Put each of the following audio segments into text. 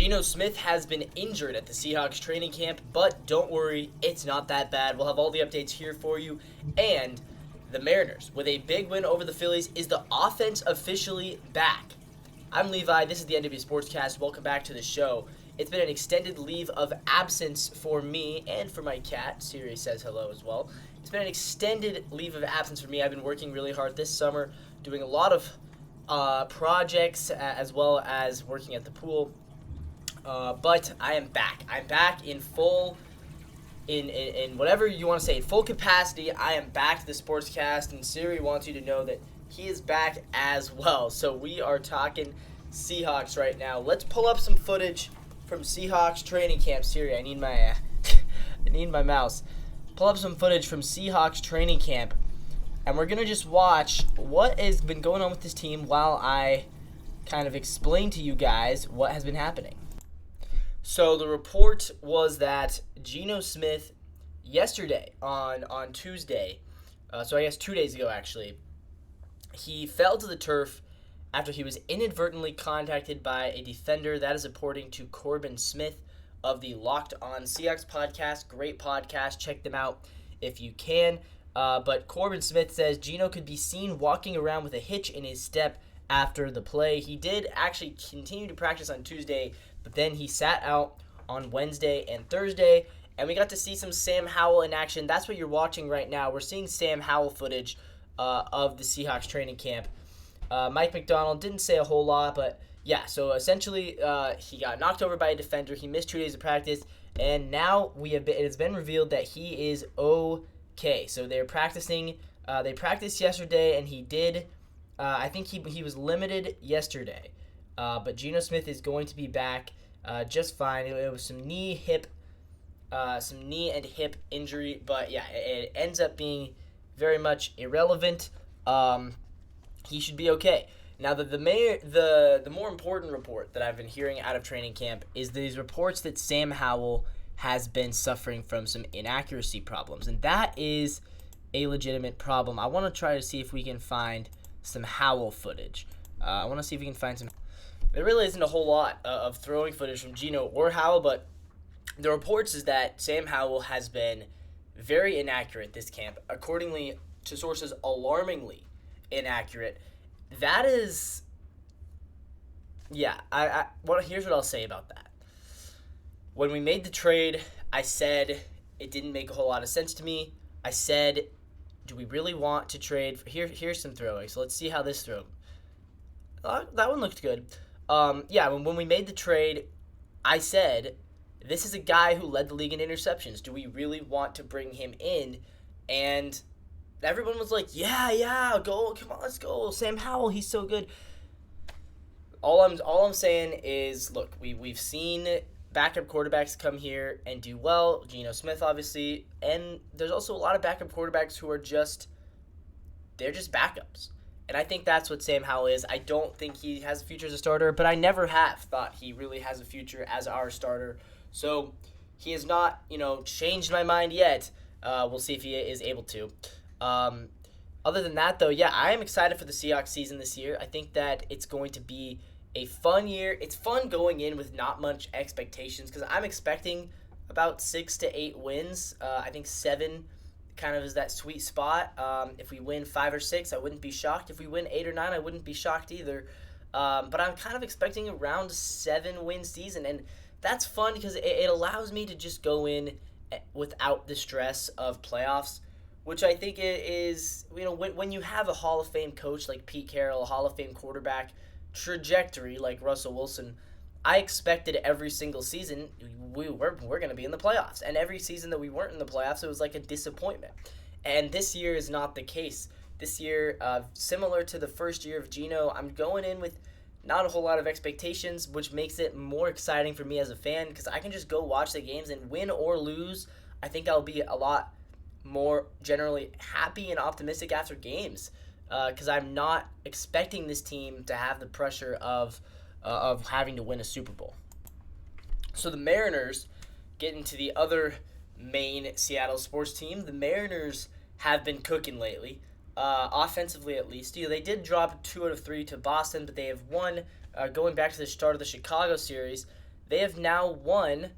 Geno Smith has been injured at the Seahawks training camp, but don't worry, it's not that bad. We'll have all the updates here for you. And the Mariners, with a big win over the Phillies, is the offense officially back? I'm Levi, this is the NW Sportscast. Welcome back to the show. It's been an extended leave of absence for me and for my cat. Siri says hello as well. It's been an extended leave of absence for me. I've been working really hard this summer, doing a lot of projects as well as working at the pool. But I am back. I'm back in full, in whatever you want to say, full capacity. I am back to the Sportscast, and Siri wants you to know that he is back as well. So we are talking Seahawks right now. Let's pull up some footage from Seahawks training camp. Siri, I need my I need my mouse. Pull up some footage from Seahawks training camp, and we're gonna just watch what has been going on with this team while I kind of explain to you guys what has been happening. So the report was that Geno Smith yesterday on Tuesday, so I guess 2 days ago actually, he fell to the turf after he was inadvertently contacted by a defender. That is according to Corbin Smith of the Locked On Seahawks podcast. Great podcast. Check them out if you can. But Corbin Smith says Geno could be seen walking around with a hitch in his step after the play. He did actually continue to practice on Tuesday, but then he sat out on Wednesday and Thursday, and we got to see some Sam Howell in action. That's what you're watching right now. We're seeing Sam Howell footage of the Seahawks training camp. Mike McDonald didn't say a whole lot, but yeah, so essentially he got knocked over by a defender. He missed 2 days of practice, and now it has been revealed that he is okay. So they're practicing. They practiced yesterday, and he did. I think he was limited yesterday. But Geno Smith is going to be back just fine. It was some knee and hip injury, but yeah, it ends up being very much irrelevant. He should be okay. Now, the more important report that I've been hearing out of training camp is these reports that Sam Howell has been suffering from some inaccuracy problems, and that is a legitimate problem. I want to try to see if we can find some Howell footage. I want to see if we can find some. There really isn't a whole lot of throwing footage from Geno or Howell, but the reports is that Sam Howell has been very inaccurate this camp, accordingly to sources alarmingly inaccurate. That is, yeah, here's what I'll say about that. When we made the trade, I said it didn't make a whole lot of sense to me. I said, do we really want to trade? Here's some throwing, so let's see how this throw. That one looked good. When we made the trade, I said, this is a guy who led the league in interceptions. Do we really want to bring him in? And everyone was like, yeah, go, come on, let's go. Sam Howell, he's so good. All I'm saying is, look, we've seen backup quarterbacks come here and do well. Geno Smith, obviously, and there's also a lot of backup quarterbacks who are just backups. And I think that's what Sam Howell is. I don't think he has a future as a starter, but I never have thought he really has a future as our starter. So he has not, changed my mind yet. We'll see if he is able to. Other than that, though, yeah, I am excited for the Seahawks season this year. I think that it's going to be a fun year. It's fun going in with not much expectations because I'm expecting about 6 to 8 wins. I think 7 kind of is that sweet spot. If we win 5 or 6, I wouldn't be shocked. If we win 8 or 9, I wouldn't be shocked either. But I'm kind of expecting around 7-win season, and that's fun because it allows me to just go in without the stress of playoffs, which I think is, when you have a Hall of Fame coach like Pete Carroll, a Hall of Fame quarterback trajectory like Russell Wilson, I expected every single season we're going to be in the playoffs. And every season that we weren't in the playoffs, it was like a disappointment. And this year is not the case. This year, similar to the first year of Geno, I'm going in with not a whole lot of expectations, which makes it more exciting for me as a fan because I can just go watch the games and win or lose. I think I'll be a lot more generally happy and optimistic after games because I'm not expecting this team to have the pressure of having to win a Super Bowl. So the Mariners, get into the other main Seattle sports team. The Mariners have been cooking lately. offensively at least. They did drop 2 out of 3 to Boston, but they have won. Going back to the start of the Chicago series, they have now won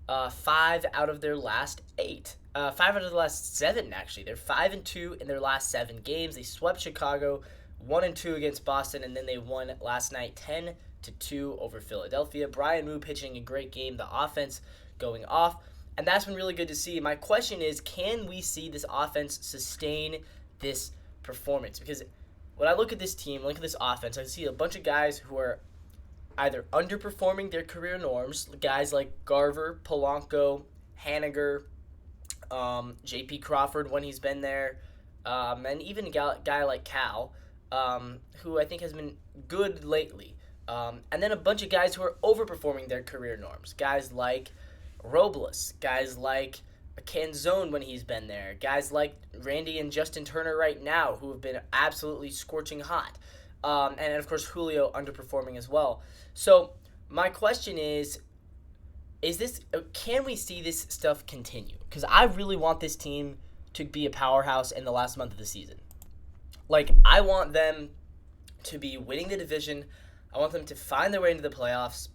5 out of their last 8. 5 out of the last 7, actually. They're 5-2 in their last 7 games. They swept Chicago 1-2 against Boston, and then they won last night 10-2 over Philadelphia. Brian Moo pitching a great game. The offense going off. And that's been really good to see. My question is, can we see this offense sustain this performance? Because when I look at this team, look at this offense, I see a bunch of guys who are either underperforming their career norms, guys like Garver, Polanco, Haniger, J.P. Crawford when he's been there, and even a guy like Cal, who I think has been good lately. And then a bunch of guys who are overperforming their career norms, guys like Robles, guys like Canzone when he's been there, guys like Randy and Justin Turner right now who have been absolutely scorching hot, and of course Julio underperforming as well. So my question is this, can we see this stuff continue? Because I really want this team to be a powerhouse in the last month of the season. Like, I want them to be winning the division, I want them to find their way into the playoffs,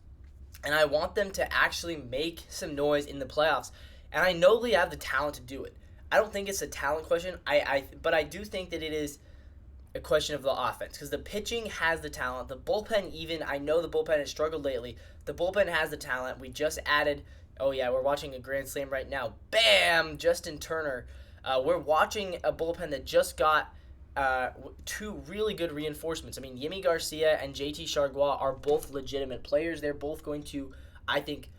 and I want them to actually make some noise in the playoffs. And I know they have the talent to do it. I don't think it's a talent question, but I do think that it is a question of the offense. Because the pitching has the talent. The bullpen even, I know the bullpen has struggled lately. The bullpen has the talent. We just added, we're watching a Grand Slam right now. Bam! Justin Turner. We're watching a bullpen that just got 2 really good reinforcements. I mean, Yimi Garcia and JT Chargois are both legitimate players. They're both going to, I think,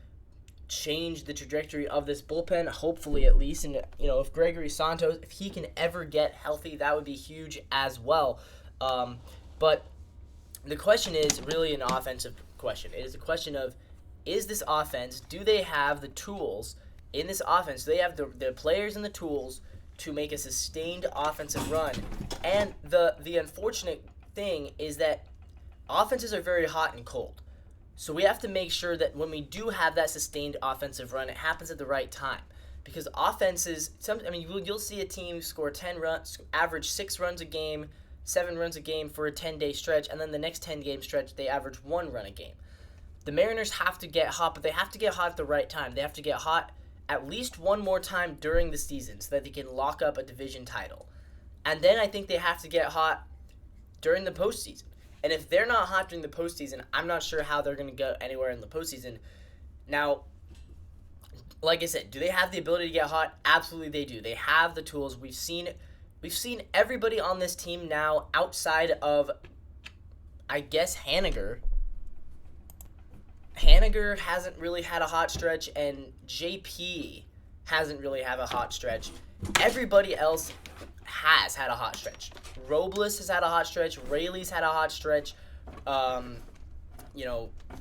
change the trajectory of this bullpen, hopefully at least. And, if Gregory Santos, if he can ever get healthy, that would be huge as well. But the question is really an offensive question. It is a question of, is this offense, do they have the tools in this offense? Do they have the players and the tools to make a sustained offensive run? And the unfortunate thing is that offenses are very hot and cold. So we have to make sure that when we do have that sustained offensive run, it happens at the right time. Because offenses, you'll see a team score 10 runs, average 6 runs a game, 7 runs a game for a 10-day stretch, and then the next 10-game stretch, they average 1 run a game. The Mariners have to get hot, but they have to get hot at the right time. They have to get hot at least one more time during the season so that they can lock up a division title. And then I think they have to get hot during the postseason. And if they're not hot during the postseason, I'm not sure how they're going to go anywhere in the postseason. Now, like I said, do they have the ability to get hot? Absolutely they do. They have the tools. We've seen everybody on this team now outside of, I guess, Haniger. Haniger hasn't really had a hot stretch, and JP hasn't really had a hot stretch. Everybody else has had a hot stretch. Robles has had a hot stretch. Rayleigh's had a hot stretch.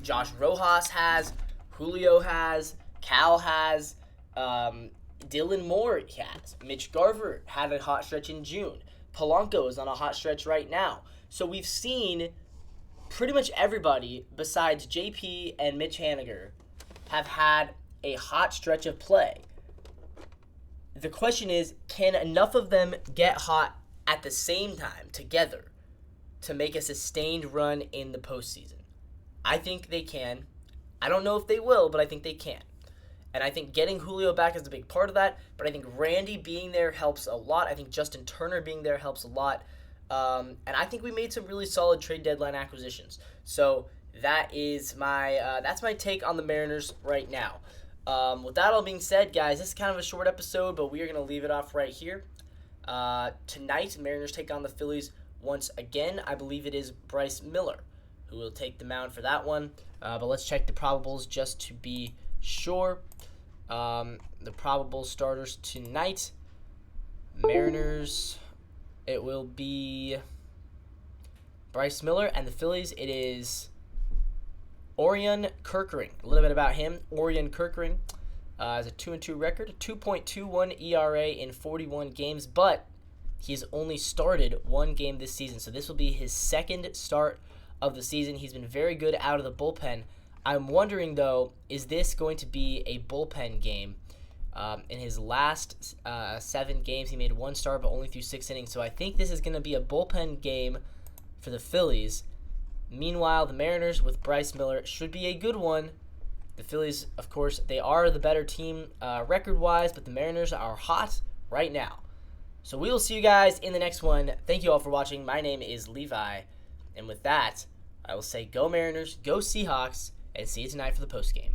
Josh Rojas has. Julio has. Cal has. Dylan Moore has. Mitch Garver had a hot stretch in June. Polanco is on a hot stretch right now. So we've seen pretty much everybody besides JP and Mitch Haniger have had a hot stretch of play. The question is, can enough of them get hot at the same time together to make a sustained run in the postseason? I think they can. I don't know if they will, but I think they can. And I think getting Julio back is a big part of that, but I think Randy being there helps a lot. I think Justin Turner being there helps a lot. And I think we made some really solid trade deadline acquisitions. So that is that's my take on the Mariners right now. With that all being said, guys, this is kind of a short episode, but we are going to leave it off right here. Tonight, the Mariners take on the Phillies once again. I believe it is Bryce Miller who will take the mound for that one. But let's check the probables just to be sure. The probable starters tonight, Mariners, it will be Bryce Miller, and the Phillies, it is Orion Kerkering. A little bit about him. Orion Kerkering has a 2-2 record, a 2.21 ERA in 41 games, but he's only started 1 game this season, so this will be his second start of the season. He's been very good out of the bullpen. I'm wondering, though, is this going to be a bullpen game? In his last 7 games, he made 1 start, but only threw 6 innings. So I think this is going to be a bullpen game for the Phillies. Meanwhile, the Mariners with Bryce Miller should be a good one. The Phillies, of course, they are the better team record-wise, but the Mariners are hot right now. So we will see you guys in the next one. Thank you all for watching. My name is Levi. And with that, I will say go Mariners, go Seahawks, and see you tonight for the postgame.